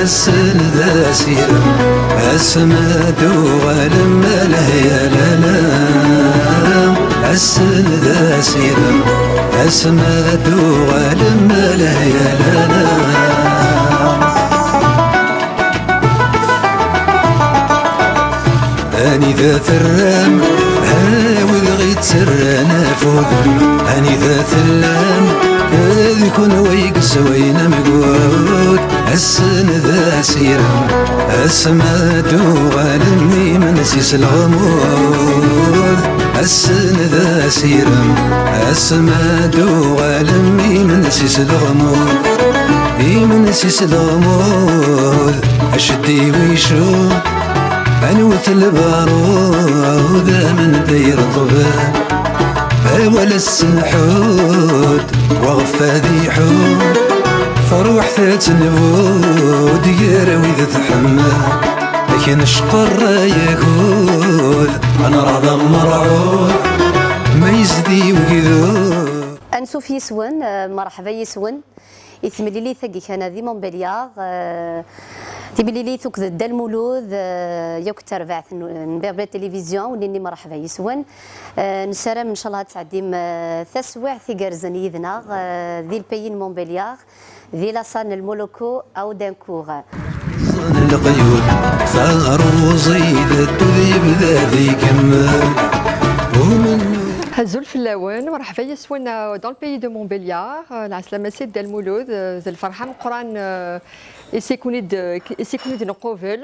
السن ذا سيرة السماد وغلم الهيا لا السن ذا سيرة السماد وغلم الهيا لا أني ذا ثرام هاوذ غيت سرانا فوق أني ذا ثلام يكون ويقس وين مقود السن ذا سيرة السماد وغالمي من سيس الغمود السن ذا سيرة السماد وغالمي من سيس الغمود من سيس الغمود أشدي ويشو أنوث البارود من دير طبال ولا السنحود وغفى ذي حود فروح ثات نبود يروي ذا تحمى لكن شقر ياخذ أنا راضى مرعود ما يزدي وكذود أنسوف يسون مرحبا يسون يثملي لي ثقي كان ذي مونبليار تبلي لي ثوك ذا المولود يكتر بعث نبيع التلفزيون ونني مرحبا يسون نسرم ان شاء الله تعديم تسوع ثقر زنيذنا ذي البيين مونبليار ذي لاصان المولوكو او دانكوغ القيود ثغر وزيد الذيب ذي كمل هزول في اللون مرحبا يسونا دون البيي دو مونبليار العسلامة سيد دا المولود ذي الفرحة مقران يسيكونيد نقوفل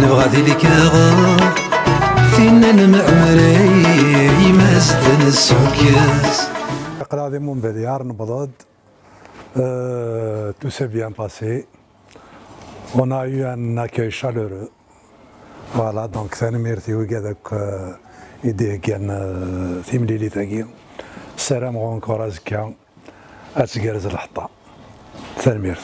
نبغى ذيك غار فينا المعمري ما استنس وكاس قرا دي مونبليار نبضد tout s'est bien passé. On a eu un accueil chaleureux. Voilà, donc ça نميرتي وكذاك إيديه كان ثمليلي ثقيل السلام عليكم ورزقها أتجرز الحطة ثاني